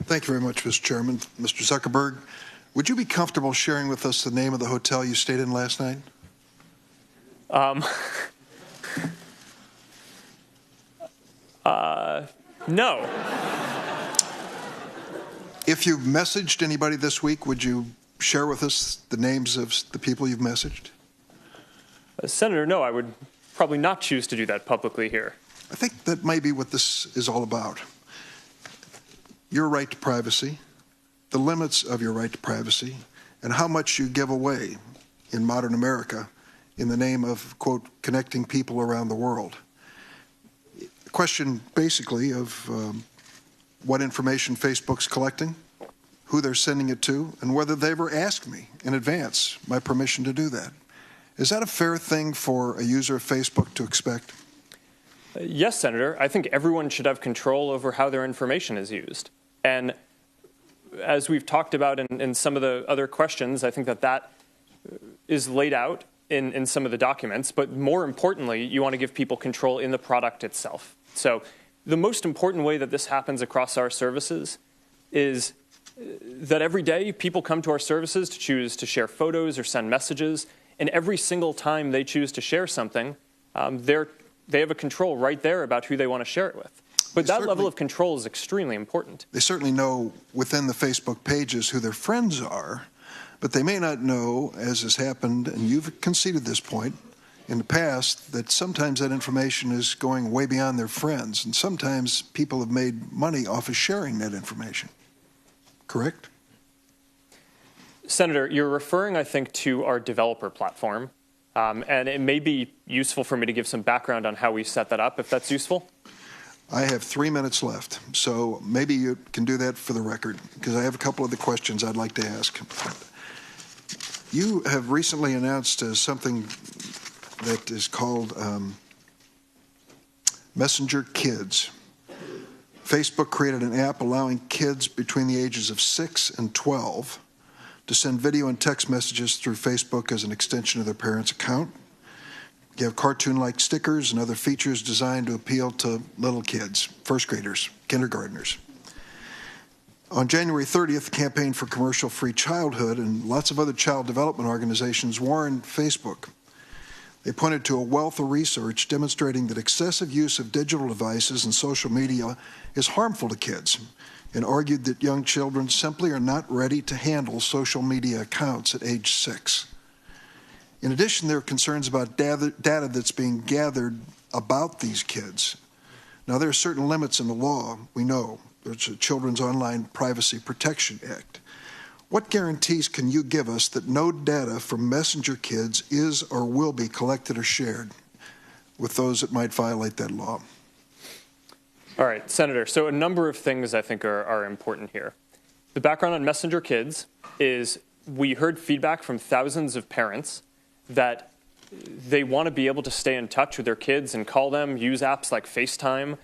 Thank you very much, Mr. Chairman. Mr. Zuckerberg, would you be comfortable sharing with us the name of the hotel you stayed in last night? No. If you've messaged anybody this week, would you share with us the names of the people you've messaged? Senator, no, I would probably not choose to do that publicly here. I think that may be what this is all about. Your right to privacy, the limits of your right to privacy, and how much you give away in modern America in the name of, quote, connecting people around the world. A question basically of what information Facebook's collecting, who they're sending it to, and whether they ever asked me in advance my permission to do that. Is that a fair thing for a user of Facebook to expect? Yes, Senator. I think everyone should have control over how their information is used. And as we've talked about in some of the other questions, I think that is laid out in some of the documents. But more importantly, you want to give people control in the product itself. So the most important way that this happens across our services is that every day people come to our services to choose to share photos or send messages. And every single time they choose to share something, they have a control right there about who they want to share it with. But that level of control is extremely important. They certainly know within the Facebook pages who their friends are, but they may not know, as has happened, and you've conceded this point in the past, that sometimes that information is going way beyond their friends, and sometimes people have made money off of sharing that information. Correct? Senator, you're referring, I think, to our developer platform, and it may be useful for me to give some background on how we set that up, if that's useful. I have 3 minutes left, so maybe you can do that for the record, because I have a couple of the questions I'd like to ask. You have recently announced something that is called Messenger Kids. Facebook created an app allowing kids between the ages of 6 and 12 to send video and text messages through Facebook as an extension of their parents' account. You have cartoon-like stickers and other features designed to appeal to little kids, first graders, kindergartners. On January 30th, the Campaign for Commercial-Free Childhood and lots of other child development organizations warned Facebook. They pointed to a wealth of research demonstrating that excessive use of digital devices and social media is harmful to kids, and argued that young children simply are not ready to handle social media accounts at age 6. In addition, there are concerns about data that's being gathered about these kids. Now, there are certain limits in the law, we know. There's a Children's Online Privacy Protection Act. What guarantees can you give us that no data from Messenger Kids is or will be collected or shared with those that might violate that law? All right, Senator, so a number of things I think are important here. The background on Messenger Kids is we heard feedback from thousands of parents that they want to be able to stay in touch with their kids and call them, use apps like FaceTime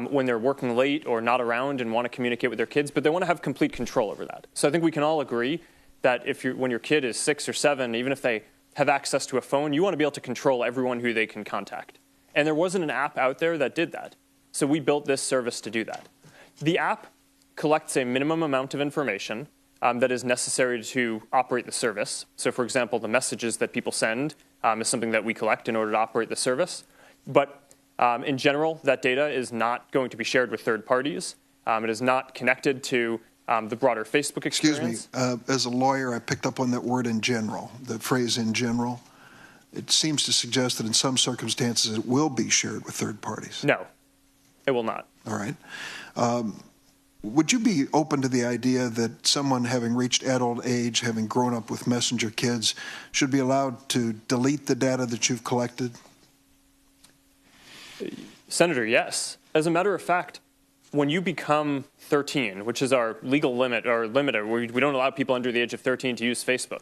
when they're working late or not around and want to communicate with their kids, but they want to have complete control over that. So I think we can all agree that when your kid is 6 or 7, even if they have access to a phone, you want to be able to control everyone who they can contact. And there wasn't an app out there that did that. So we built this service to do that. The app collects a minimum amount of information that is necessary to operate the service. So, for example, the messages that people send is something that we collect in order to operate the service. But in general, that data is not going to be shared with third parties. It is not connected to the broader Facebook experience. Excuse me, as a lawyer, I picked up on that word in general, the phrase in general. It seems to suggest that in some circumstances it will be shared with third parties. No, it will not. All right. Would you be open to the idea that someone having reached adult age, having grown up with Messenger Kids, should be allowed to delete the data that you've collected? Senator, yes. As a matter of fact, when you become 13, which is our legal limit, or limiter, we don't allow people under the age of 13 to use Facebook,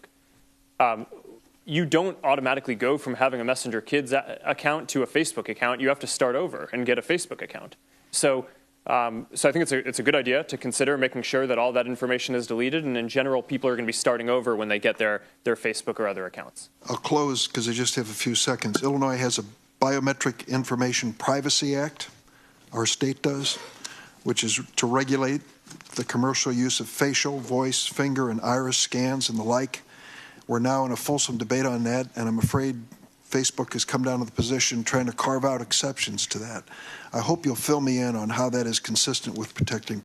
you don't automatically go from having a Messenger Kids account to a Facebook account. You have to start over and get a Facebook account. So I think it's a good idea to consider making sure that all that information is deleted, and in general, people are going to be starting over when they get their Facebook or other accounts. I'll close because I just have a few seconds. Illinois has a Biometric Information Privacy Act, our state does, which is to regulate the commercial use of facial, voice, finger, and iris scans and the like. We're now in a fulsome debate on that, and I'm afraid Facebook has come down to the position trying to carve out exceptions to that. I hope you'll fill me in on how that is consistent with protecting